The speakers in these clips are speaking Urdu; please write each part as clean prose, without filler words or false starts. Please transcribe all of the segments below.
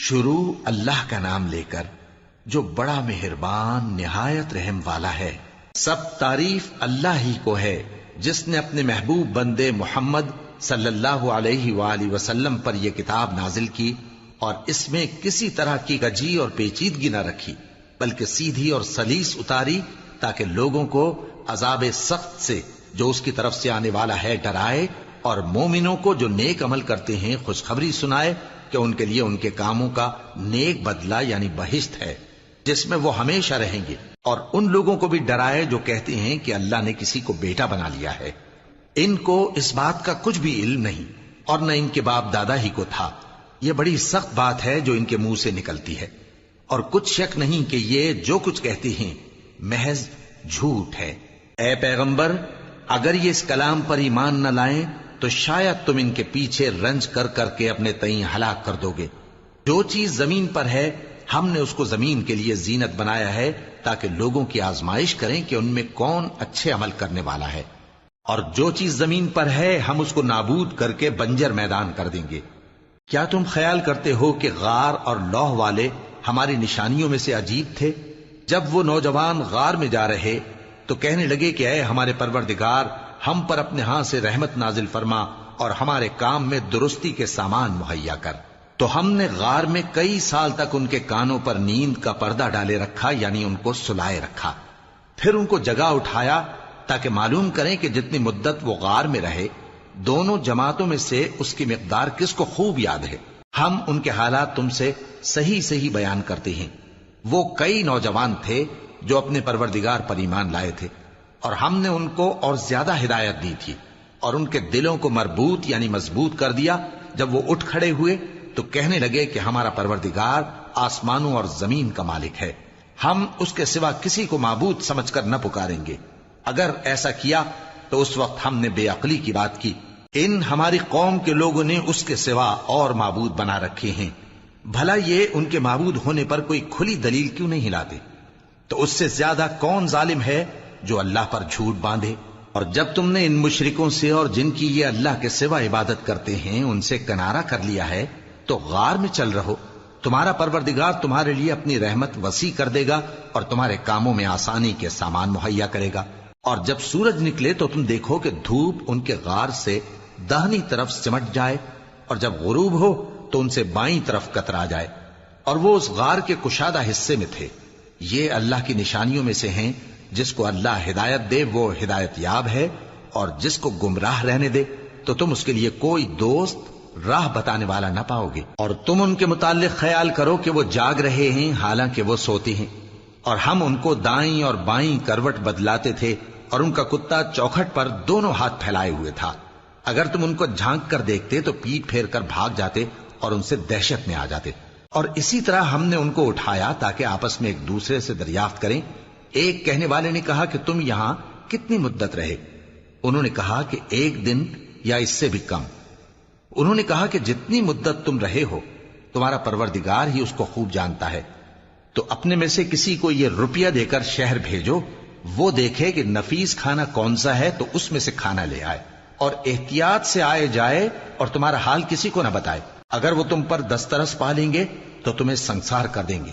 شروع اللہ کا نام لے کر جو بڑا مہربان نہایت رحم والا ہے۔ سب تعریف اللہ ہی کو ہے جس نے اپنے محبوب بندے محمد صلی اللہ علیہ وآلہ وسلم پر یہ کتاب نازل کی اور اس میں کسی طرح کی کجی اور پیچیدگی نہ رکھی، بلکہ سیدھی اور سلیس اتاری تاکہ لوگوں کو عذاب سخت سے جو اس کی طرف سے آنے والا ہے ڈرائے، اور مومنوں کو جو نیک عمل کرتے ہیں خوشخبری سنائے کہ ان کے لیے ان کے کاموں کا نیک بدلہ یعنی بہشت ہے جس میں وہ ہمیشہ رہیں گے، اور ان لوگوں کو بھی ڈرائے جو کہتے ہیں کہ اللہ نے کسی کو بیٹا بنا لیا ہے۔ ان کو اس بات کا کچھ بھی علم نہیں اور نہ ان کے باپ دادا ہی کو تھا۔ یہ بڑی سخت بات ہے جو ان کے منہ سے نکلتی ہے، اور کچھ شک نہیں کہ یہ جو کچھ کہتے ہیں محض جھوٹ ہے۔ اے پیغمبر، اگر یہ اس کلام پر ایمان نہ لائیں تو شاید تم ان کے پیچھے رنج کر کر کے اپنے تئیں ہلاک کر دو گے۔ جو چیز زمین پر ہے ہم نے اس کو زمین کے لیے زینت بنایا ہے تاکہ لوگوں کی آزمائش کریں کہ ان میں کون اچھے عمل کرنے والا ہے، اور جو چیز زمین پر ہے ہم اس کو نابود کر کے بنجر میدان کر دیں گے۔ کیا تم خیال کرتے ہو کہ غار اور لوح والے ہماری نشانیوں میں سے عجیب تھے؟ جب وہ نوجوان غار میں جا رہے تو کہنے لگے کہ اے ہمارے پروردگار، ہم پر اپنے ہاں سے رحمت نازل فرما اور ہمارے کام میں درستی کے سامان مہیا کر۔ تو ہم نے غار میں کئی سال تک ان کے کانوں پر نیند کا پردہ ڈالے رکھا، یعنی ان کو سلائے رکھا، پھر ان کو جگا اٹھایا تاکہ معلوم کریں کہ جتنی مدت وہ غار میں رہے دونوں جماعتوں میں سے اس کی مقدار کس کو خوب یاد ہے۔ ہم ان کے حالات تم سے صحیح صحیح بیان کرتے ہیں۔ وہ کئی نوجوان تھے جو اپنے پروردگار پر ایمان لائے تھے، اور ہم نے ان کو اور زیادہ ہدایت دی تھی، اور ان کے دلوں کو مربوط یعنی مضبوط کر دیا۔ جب وہ اٹھ کھڑے ہوئے تو کہنے لگے کہ ہمارا پروردگار آسمانوں اور زمین کا مالک ہے، ہم اس کے سوا کسی کو معبود سمجھ کر نہ پکاریں گے۔ اگر ایسا کیا تو اس وقت ہم نے بے عقلی کی بات کی۔ ان ہماری قوم کے لوگوں نے اس کے سوا اور معبود بنا رکھے ہیں، بھلا یہ ان کے معبود ہونے پر کوئی کھلی دلیل کیوں نہیں لاتے؟ تو اس سے زیادہ کون ظالم ہے جو اللہ پر جھوٹ باندھے؟ اور جب تم نے ان مشرکوں سے اور جن کی یہ اللہ کے سوا عبادت کرتے ہیں ان سے کنارہ کر لیا ہے تو غار میں چل رہو، تمہارا پروردگار تمہارے لیے اپنی رحمت وسیع کر دے گا اور تمہارے کاموں میں آسانی کے سامان مہیا کرے گا۔ اور جب سورج نکلے تو تم دیکھو کہ دھوپ ان کے غار سے داہنی طرف سمٹ جائے، اور جب غروب ہو تو ان سے بائیں طرف کترا جائے، اور وہ اس غار کے کشادہ حصے میں تھے۔ یہ اللہ کی نشانیوں میں سے ہیں، جس کو اللہ ہدایت دے وہ ہدایت یاب ہے، اور جس کو گمراہ رہنے دے تو تم اس کے لیے کوئی دوست راہ بتانے والا نہ پاؤ گے۔ اور تم ان کے متعلق خیال کرو کہ وہ جاگ رہے ہیں حالانکہ وہ سوتے ہیں، اور ہم ان کو دائیں اور بائیں کروٹ بدلاتے تھے، اور ان کا کتا چوکھٹ پر دونوں ہاتھ پھیلائے ہوئے تھا۔ اگر تم ان کو جھانک کر دیکھتے تو پیٹ پھیر کر بھاگ جاتے اور ان سے دہشت میں آ جاتے۔ اور اسی طرح ہم نے ان کو اٹھایا تاکہ آپس میں ایک دوسرے سے دریافت کریں۔ ایک کہنے والے نے کہا کہ تم یہاں کتنی مدت رہے؟ انہوں نے کہا کہ 1 دن یا اس سے بھی کم۔ انہوں نے کہا کہ جتنی مدت تم رہے ہو تمہارا پروردگار ہی اس کو خوب جانتا ہے، تو اپنے میں سے کسی کو یہ روپیہ دے کر شہر بھیجو، وہ دیکھے کہ نفیس کھانا کون سا ہے تو اس میں سے کھانا لے آئے، اور احتیاط سے آئے جائے اور تمہارا حال کسی کو نہ بتائے۔ اگر وہ تم پر دسترس پا لیں گے تو تمہیں سنسار کر دیں گے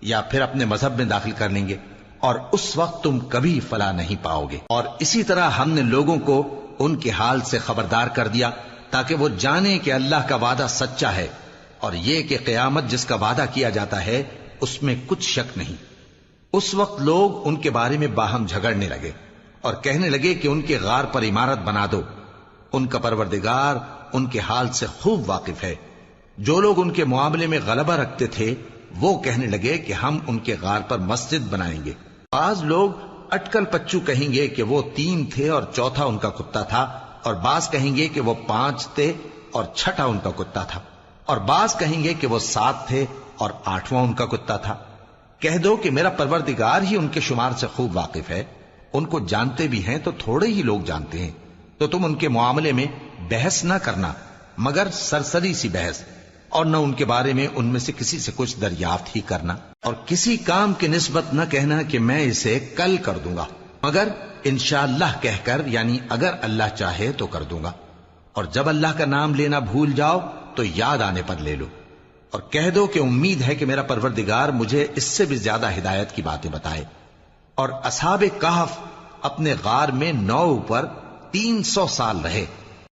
یا پھر اپنے مذہب میں داخل کر لیں گے، اور اس وقت تم کبھی فلاح نہیں پاؤ گے۔ اور اسی طرح ہم نے لوگوں کو ان کے حال سے خبردار کر دیا تاکہ وہ جانیں کہ اللہ کا وعدہ سچا ہے، اور یہ کہ قیامت جس کا وعدہ کیا جاتا ہے اس میں کچھ شک نہیں۔ اس وقت لوگ ان کے بارے میں باہم جھگڑنے لگے اور کہنے لگے کہ ان کے غار پر عمارت بنا دو۔ ان کا پروردگار ان کے حال سے خوب واقف ہے۔ جو لوگ ان کے معاملے میں غلبہ رکھتے تھے وہ کہنے لگے کہ ہم ان کے غار پر مسجد بنائیں گے۔ بعض لوگ اٹکل پچو کہیں گے کہ وہ 3 تھے اور چوتھا ان کا کتا تھا، اور بعض کہیں گے کہ وہ 5 تھے اور چھٹا ان کا کتا تھا، اور بعض کہیں گے کہ وہ 7 تھے اور 8واں ان کا کتا تھا۔ کہہ دو کہ میرا پروردگار ہی ان کے شمار سے خوب واقف ہے، ان کو جانتے بھی ہیں تو تھوڑے ہی لوگ جانتے ہیں۔ تو تم ان کے معاملے میں بحث نہ کرنا مگر سرسری سی بحث، اور نہ ان کے بارے میں ان میں سے کسی سے کچھ دریافت ہی کرنا، اور کسی کام کی نسبت نہ کہنا کہ میں اسے کل کر دوں گا، مگر انشاءاللہ کہہ کر یعنی اگر اللہ چاہے تو کر دوں گا۔ اور جب اللہ کا نام لینا بھول جاؤ تو یاد آنے پر لے لو۔ اور کہہ دو کہ امید ہے کہ میرا پروردگار مجھے اس سے بھی زیادہ ہدایت کی باتیں بتائے۔ اور اصحاب کہف اپنے غار میں 9 پر 300 سال رہے۔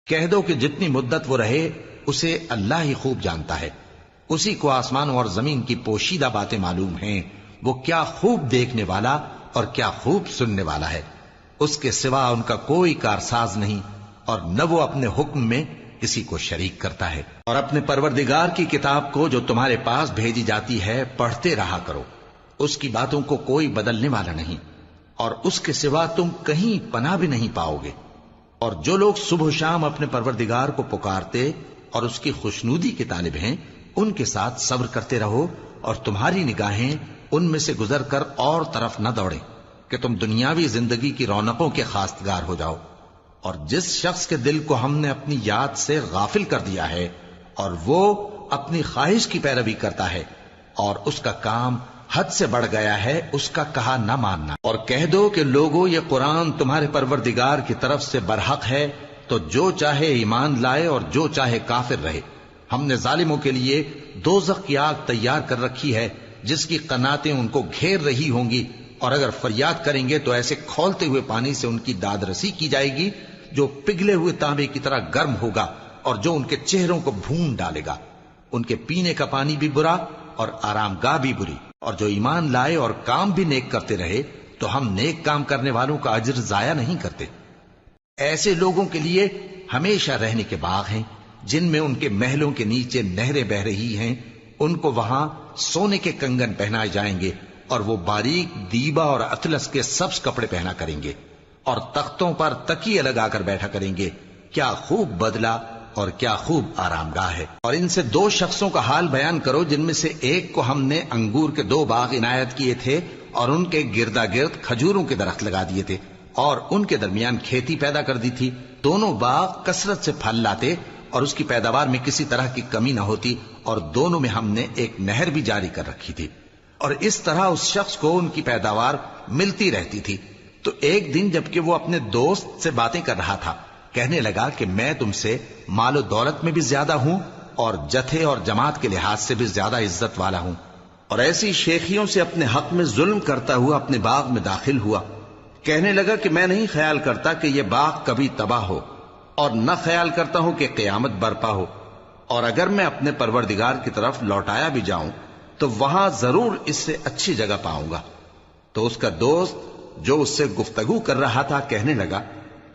کہہ دو کہ جتنی مدت وہ رہے اسے اللہ ہی خوب جانتا ہے، اسی کو آسمانوں اور زمین کی پوشیدہ باتیں معلوم ہیں، وہ کیا خوب دیکھنے والا اور کیا خوب سننے والا ہے۔ اس کے سوا ان کا کوئی کارساز نہیں، اور نہ وہ اپنے حکم میں کسی کو شریک کرتا ہے۔ اور اپنے پروردگار کی کتاب کو جو تمہارے پاس بھیجی جاتی ہے پڑھتے رہا کرو، اس کی باتوں کو کوئی بدلنے والا نہیں، اور اس کے سوا تم کہیں پناہ بھی نہیں پاؤ گے۔ اور جو لوگ صبح و شام اپنے پروردگار کو پکارتے اور اس کی خوشنودی کے طالب ہیں، ان کے ساتھ صبر کرتے رہو، اور تمہاری نگاہیں ان میں سے گزر کر اور طرف نہ دوڑیں کہ تم دنیاوی زندگی کی رونقوں کے خواستگار ہو جاؤ۔ اور جس شخص کے دل کو ہم نے اپنی یاد سے غافل کر دیا ہے اور وہ اپنی خواہش کی پیروی کرتا ہے اور اس کا کام حد سے بڑھ گیا ہے، اس کا کہا نہ ماننا۔ اور کہہ دو کہ لوگوں، یہ قرآن تمہارے پروردگار کی طرف سے برحق ہے، تو جو چاہے ایمان لائے اور جو چاہے کافر رہے۔ ہم نے ظالموں کے لیے دوزخ کی آگ تیار کر رکھی ہے جس کی قناتیں ان کو گھیر رہی ہوں گی، اور اگر فریاد کریں گے تو ایسے کھولتے ہوئے پانی سے ان کی داد رسی کی جائے گی جو پگھلے ہوئے تانبے کی طرح گرم ہوگا، اور جو ان کے چہروں کو بھون ڈالے گا۔ ان کے پینے کا پانی بھی برا اور آرام گاہ بھی بری۔ اور جو ایمان لائے اور کام بھی نیک کرتے رہے تو ہم نیک کام کرنے والوں کا اجر ضائع نہیں کرتے۔ ایسے لوگوں کے لیے ہمیشہ رہنے کے باغ ہیں جن میں ان کے محلوں کے نیچے نہریں بہ رہی ہیں، ان کو وہاں سونے کے کنگن پہنائے جائیں گے، اور وہ باریک دیبا اور اطلس کے سبز کپڑے پہنا کریں گے، اور تختوں پر تکیے لگا کر بیٹھا کریں گے۔ کیا خوب بدلہ اور کیا خوب آرام گاہ ہے۔ اور ان سے 2 شخصوں کا حال بیان کرو جن میں سے ایک کو ہم نے انگور کے 2 باغ عنایت کیے تھے اور ان کے گردا گرد کھجوروں کے درخت لگا دیے تھے، اور ان کے درمیان کھیتی پیدا کر دی تھی۔ دونوں باغ کثرت سے پھل لاتے اور اس کی پیداوار میں کسی طرح کی کمی نہ ہوتی، اور دونوں میں ہم نے ایک نہر بھی جاری کر رکھی تھی، اور اس طرح اس شخص کو ان کی پیداوار ملتی رہتی تھی۔ تو ایک دن جبکہ وہ اپنے دوست سے باتیں کر رہا تھا، کہنے لگا کہ میں تم سے مال و دولت میں بھی زیادہ ہوں اور جتھے اور جماعت کے لحاظ سے بھی زیادہ عزت والا ہوں، اور ایسی شیخیوں سے اپنے حق میں ظلم کرتا ہوا اپنے باغ میں داخل ہوا۔ کہنے لگا کہ میں نہیں خیال کرتا کہ یہ باغ کبھی تباہ ہو، اور نہ خیال کرتا ہوں کہ قیامت برپا ہو، اور اگر میں اپنے پروردگار کی طرف لوٹایا بھی جاؤں تو وہاں ضرور اس سے اچھی جگہ پاؤں گا۔ تو اس کا دوست جو اس سے گفتگو کر رہا تھا کہنے لگا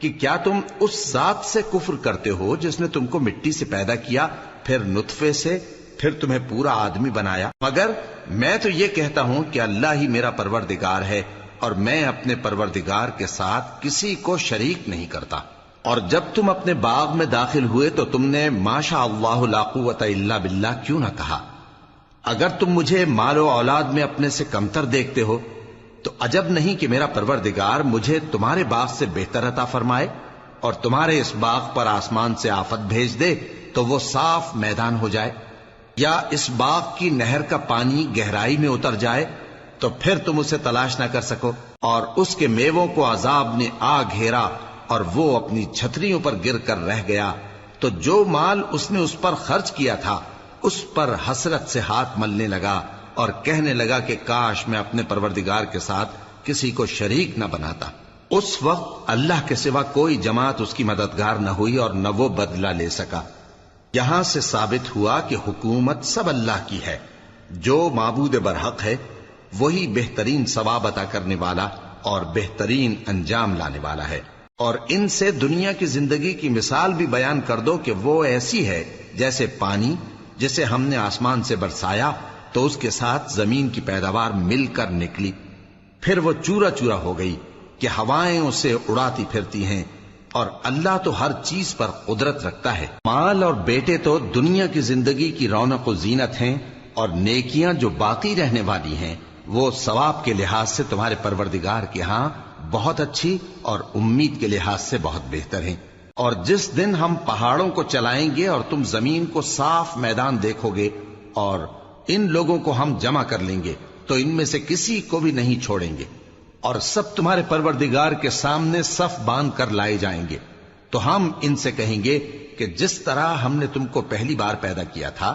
کہ کیا تم اس ذات سے کفر کرتے ہو جس نے تم کو مٹی سے پیدا کیا، پھر نطفے سے، پھر تمہیں پورا آدمی بنایا؟ مگر میں تو یہ کہتا ہوں کہ اللہ ہی میرا پروردگار ہے، اور میں اپنے پروردگار کے ساتھ کسی کو شریک نہیں کرتا۔ اور جب تم اپنے باغ میں داخل ہوئے تو تم نے ما شاء اللہ لا قوت الا باللہ کیوں نہ کہا؟ اگر تم مجھے مال و اولاد میں اپنے سے کمتر دیکھتے ہو تو عجب نہیں کہ میرا پروردگار مجھے تمہارے باغ سے بہتر عطا فرمائے، اور تمہارے اس باغ پر آسمان سے آفت بھیج دے تو وہ صاف میدان ہو جائے، یا اس باغ کی نہر کا پانی گہرائی میں اتر جائے تو پھر تم اسے تلاش نہ کر سکو، اور اس کے میووں کو عذاب نے آ گھیرا اور وہ اپنی چھتریوں پر گر کر رہ گیا، تو جو مال اس نے اس پر خرچ کیا تھا اس پر حسرت سے ہاتھ ملنے لگا اور کہنے لگا کہ کاش میں اپنے پروردگار کے ساتھ کسی کو شریک نہ بناتا۔ اس وقت اللہ کے سوا کوئی جماعت اس کی مددگار نہ ہوئی اور نہ وہ بدلہ لے سکا۔ یہاں سے ثابت ہوا کہ حکومت سب اللہ کی ہے، جو معبود برحق ہے وہی بہترین ثواب عطا کرنے والا اور بہترین انجام لانے والا ہے۔ اور ان سے دنیا کی زندگی کی مثال بھی بیان کر دو کہ وہ ایسی ہے جیسے پانی جسے ہم نے آسمان سے برسایا تو اس کے ساتھ زمین کی پیداوار مل کر نکلی، پھر وہ چورا چورا ہو گئی کہ ہوائیں اسے اڑاتی پھرتی ہیں، اور اللہ تو ہر چیز پر قدرت رکھتا ہے۔ مال اور بیٹے تو دنیا کی زندگی کی رونق و زینت ہیں، اور نیکیاں جو باقی رہنے والی ہیں وہ ثواب کے لحاظ سے تمہارے پروردگار کے ہاں بہت اچھی اور امید کے لحاظ سے بہت بہتر ہیں۔ اور جس دن ہم پہاڑوں کو چلائیں گے اور تم زمین کو صاف میدان دیکھو گے، اور ان لوگوں کو ہم جمع کر لیں گے تو ان میں سے کسی کو بھی نہیں چھوڑیں گے، اور سب تمہارے پروردگار کے سامنے صف باندھ کر لائے جائیں گے، تو ہم ان سے کہیں گے کہ جس طرح ہم نے تم کو پہلی بار پیدا کیا تھا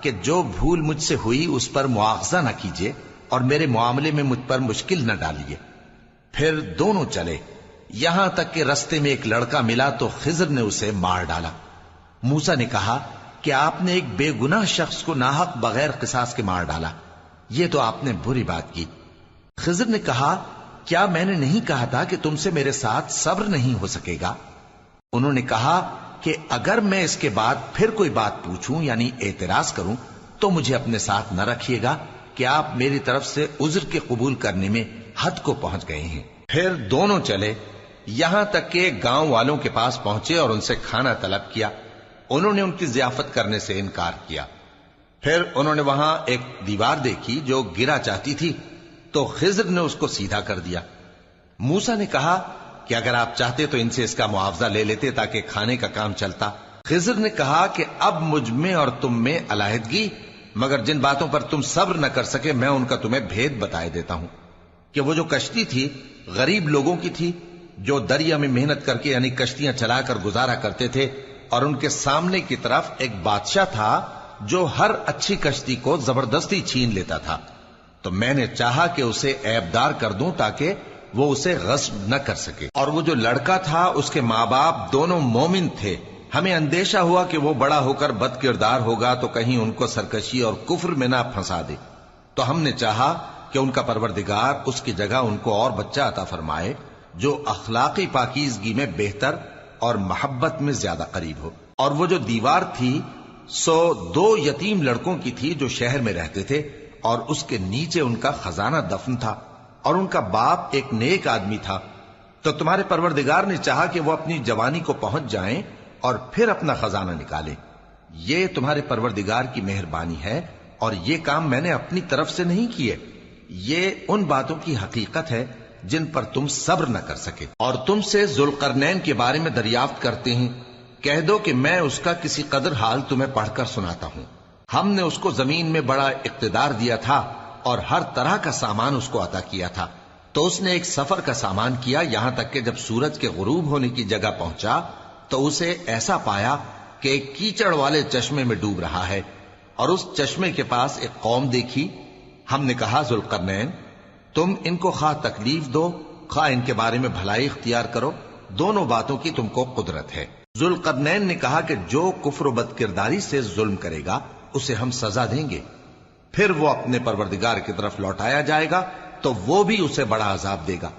کہ جو بھول مجھ سے ہوئی اس پر مواخذہ نہ کیجیے اور میرے معاملے میں مجھ پر مشکل نہ ڈالیے۔ پھر دونوں چلے، یہاں تک کہ رستے میں ایک لڑکا ملا تو خضر نے اسے مار ڈالا۔ موسیٰ نے کہا کہ آپ نے ایک بے گناہ شخص کو ناحق بغیر قصاص کے مار ڈالا، یہ تو آپ نے بری بات کی۔ خضر نے کہا کیا میں نے نہیں کہا تھا کہ تم سے میرے ساتھ صبر نہیں ہو سکے گا؟ انہوں نے کہا کہ اگر میں اس کے بعد پھر کوئی بات پوچھوں یعنی اعتراض کروں تو مجھے اپنے ساتھ نہ رکھیے گا کہ آپ میری طرف سے عذر کے قبول کرنے میں حد کو پہنچ گئے ہیں۔ پھر دونوں چلے، یہاں تک کہ گاؤں والوں کے پاس پہنچے اور ان سے کھانا طلب کیا۔ انہوں نے ان کی ضیافت کرنے سے انکار کیا۔ پھر انہوں نے وہاں ایک دیوار دیکھی جو گرا چاہتی تھی تو خضر نے اس کو سیدھا کر دیا۔ موسیٰ نے کہا کہ اگر آپ چاہتے تو ان سے اس کا معاوضہ لے لیتے تاکہ کھانے کا کام چلتا۔ خضر نے کہا کہ اب مجھ میں اور تم میں علیحدگی، مگر جن باتوں پر تم صبر نہ کر سکے میں ان کا تمہیں بھید بتائے دیتا ہوں کہ وہ جو کشتی تھی غریب لوگوں کی تھی جو دریا میں محنت کر کے یعنی کشتیاں چلا کر گزارا کرتے تھے، اور ان کے سامنے کی طرف ایک بادشاہ تھا جو ہر اچھی کشتی کو زبردستی چھین لیتا تھا، تو میں نے چاہا کہ اسے عیبدار کر دوں تاکہ وہ اسے غصب نہ کر سکے۔ اور وہ جو لڑکا تھا اس کے ماں باپ دونوں مومن تھے، ہمیں اندیشہ ہوا کہ وہ بڑا ہو کر بد کردار ہوگا تو کہیں ان کو سرکشی اور کفر میں نہ پھنسا دے، تو ہم نے چاہا کہ ان کا پروردگار اس کی جگہ ان کو اور بچہ عطا فرمائے جو اخلاقی پاکیزگی میں بہتر اور محبت میں زیادہ قریب ہو۔ اور وہ جو دیوار تھی سو 2 یتیم لڑکوں کی تھی جو شہر میں رہتے تھے، اور اس کے نیچے ان کا خزانہ دفن تھا، اور ان کا باپ ایک نیک آدمی تھا۔ تو تمہارے پروردگار نے چاہا کہ وہ اپنی جوانی کو پہنچ جائیں اور پھر اپنا خزانہ نکالے۔ یہ تمہارے پروردگار کی مہربانی ہے، اور یہ کام میں نے اپنی طرف سے نہیں کیے، یہ ان باتوں کی حقیقت ہے جن پر تم صبر نہ کر سکے۔ اور تم سے ذوالقرنین کے بارے میں دریافت کرتے ہیں، کہہ دو کہ میں اس کا کسی قدر حال تمہیں پڑھ کر سناتا ہوں۔ ہم نے اس کو زمین میں بڑا اقتدار دیا تھا اور ہر طرح کا سامان اس کو عطا کیا تھا، تو اس نے ایک سفر کا سامان کیا، یہاں تک کہ جب سورج کے غروب ہونے کی جگہ پہنچا تو اسے ایسا پایا کہ ایک کیچڑ والے چشمے میں ڈوب رہا ہے، اور اس چشمے کے پاس ایک قوم دیکھی۔ ہم نے کہا ذوالقرنین تم ان کو خواہ تکلیف دو خواہ ان کے بارے میں بھلائی اختیار کرو، دونوں باتوں کی تم کو قدرت ہے۔ ذوالقرنین نے کہا کہ جو کفر و بد کرداری سے ظلم کرے گا اسے ہم سزا دیں گے، پھر وہ اپنے پروردگار کی طرف لوٹایا جائے گا تو وہ بھی اسے بڑا عذاب دے گا،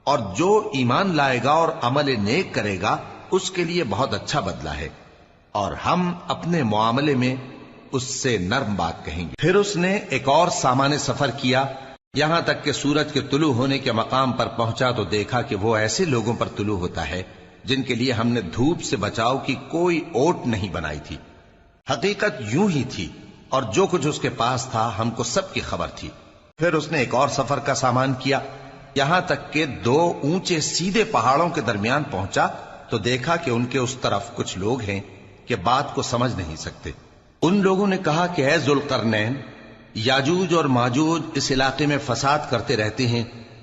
اور جو ایمان لائے گا اور عمل نیک کرے گا اس کے لیے بہت اچھا بدلہ ہے، اور ہم اپنے معاملے میں اس سے نرم بات کہیں گے۔ پھر اس نے ایک اور سامان سفر کیا، یہاں تک کہ سورج کے طلوع ہونے کے مقام پر پہنچا تو دیکھا کہ وہ ایسے لوگوں پر طلوع ہوتا ہے جن کے لیے ہم نے دھوپ سے بچاؤ کی کوئی اوٹ نہیں بنائی تھی۔ حقیقت یوں ہی تھی، اور جو کچھ اس کے پاس تھا ہم کو سب کی خبر تھی۔ پھر اس نے ایک اور سفر کا سامان کیا، یہاں تک کہ 2 اونچے سیدھے پہاڑوں کے درمیان پہنچا تو دیکھا کہ ان کے اس طرف کچھ لوگ ہیں کہ بات کو سمجھ نہیں سکتے۔ ان لوگوں نے کہا کہ اے ذوالقرنین، یاجوج اور ماجوج اس علاقے میں فساد کرتے رہتے ہیں،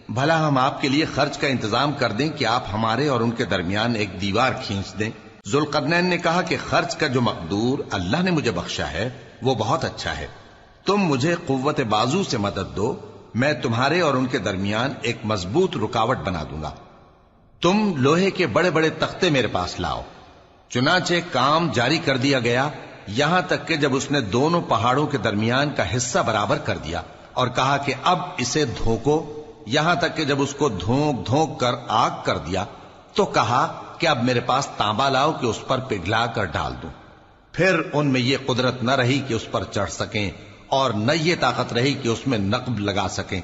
بھلا ہم آپ کے لیے خرچ کا انتظام کر دیں کہ آپ ہمارے اور ان کے درمیان ایک دیوار کھینچ دیں۔ ذوالقرنین نے کہا کہ خرچ کا جو مقدور اللہ نے مجھے بخشا ہے وہ بہت اچھا ہے، تم مجھے قوت بازو سے مدد دو، میں تمہارے اور ان کے درمیان ایک مضبوط رکاوٹ بنا دوں گا۔ تم لوہے کے بڑے بڑے تختے میرے پاس لاؤ۔ چنانچہ کام جاری کر دیا گیا، یہاں تک کہ جب اس نے دونوں پہاڑوں کے درمیان کا حصہ برابر کر دیا اور کہا کہ اب اسے دھوکو، یہاں تک کہ جب اس کو دھونک دھونک کر آگ کر دیا تو کہا کہ اب میرے پاس تانبا لاؤ کہ اس پر پگھلا کر ڈال دوں۔ پھر ان میں یہ قدرت نہ رہی کہ اس پر چڑھ سکیں، اور نہ یہ طاقت رہی کہ اس میں نقب لگا سکیں۔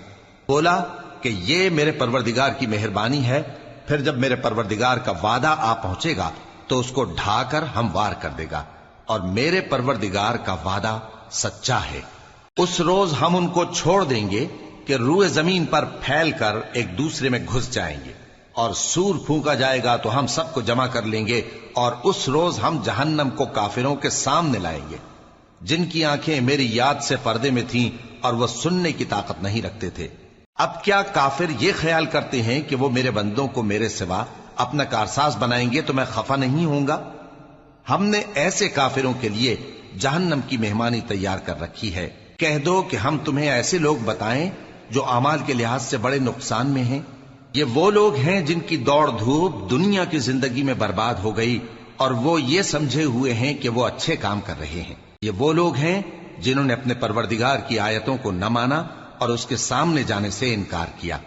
بولا کہ یہ میرے پروردگار کی مہربانی ہے، پھر جب میرے پروردگار کا وعدہ آ پہنچے گا تو اس کو ڈھا کر ہموار کر دے گا، اور میرے پروردگار کا وعدہ سچا ہے۔ اس روز ہم ان کو چھوڑ دیں گے کہ روئے زمین پر پھیل کر ایک دوسرے میں گھس جائیں گے، اور سور پھونکا جائے گا تو ہم سب کو جمع کر لیں گے، اور اس روز ہم جہنم کو کافروں کے سامنے لائیں گے جن کی آنکھیں میری یاد سے پردے میں تھیں اور وہ سننے کی طاقت نہیں رکھتے تھے۔ اب کیا کافر یہ خیال کرتے ہیں کہ وہ میرے بندوں کو میرے سوا اپنا کارساز بنائیں گے تو میں خفا نہیں ہوں گا؟ ہم نے ایسے کافروں کے لیے جہنم کی مہمانی تیار کر رکھی ہے۔ کہہ دو کہ ہم تمہیں ایسے لوگ بتائیں جو اعمال کے لحاظ سے بڑے نقصان میں ہیں؟ یہ وہ لوگ ہیں جن کی دوڑ دھوپ دنیا کی زندگی میں برباد ہو گئی اور وہ یہ سمجھے ہوئے ہیں کہ وہ اچھے کام کر رہے ہیں۔ یہ وہ لوگ ہیں جنہوں نے اپنے پروردگار کی آیتوں کو نہ مانا اور اس کے سامنے جانے سے انکار کیا،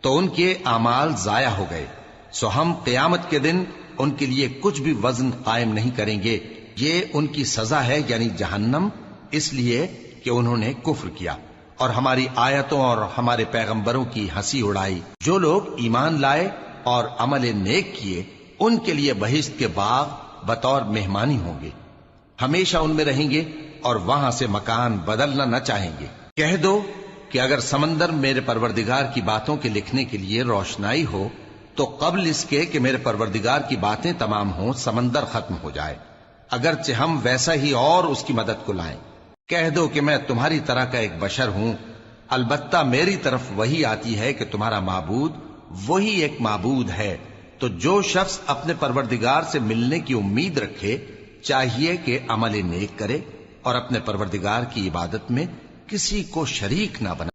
تو ان کے اعمال ضائع ہو گئے۔ سو ہم قیامت کے دن ان کے لیے کچھ بھی وزن قائم نہیں کریں گے۔ یہ ان کی سزا ہے، یعنی جہنم، اس لیے کہ انہوں نے کفر کیا اور ہماری آیتوں اور ہمارے پیغمبروں کی ہنسی اڑائی۔ جو لوگ ایمان لائے اور عمل نیک کیے ان کے لیے بہشت کے باغ بطور مہمانی ہوں گے، ہمیشہ ان میں رہیں گے اور وہاں سے مکان بدلنا نہ چاہیں گے۔ کہہ دو کہ اگر سمندر میرے پروردگار کی باتوں کے لکھنے کے لیے روشنائی ہو تو قبل اس کے کہ میرے پروردگار کی باتیں تمام ہوں سمندر ختم ہو جائے، اگرچہ ہم ویسا ہی اور اس کی مدد کو لائیں۔ کہہ دو کہ میں تمہاری طرح کا ایک بشر ہوں، البتہ میری طرف وہی آتی ہے کہ تمہارا معبود وہی ایک معبود ہے۔ تو جو شخص اپنے پروردگار سے ملنے کی امید رکھے چاہیے کہ عمل نیک کرے اور اپنے پروردگار کی عبادت میں کسی کو شریک نہ بنائے۔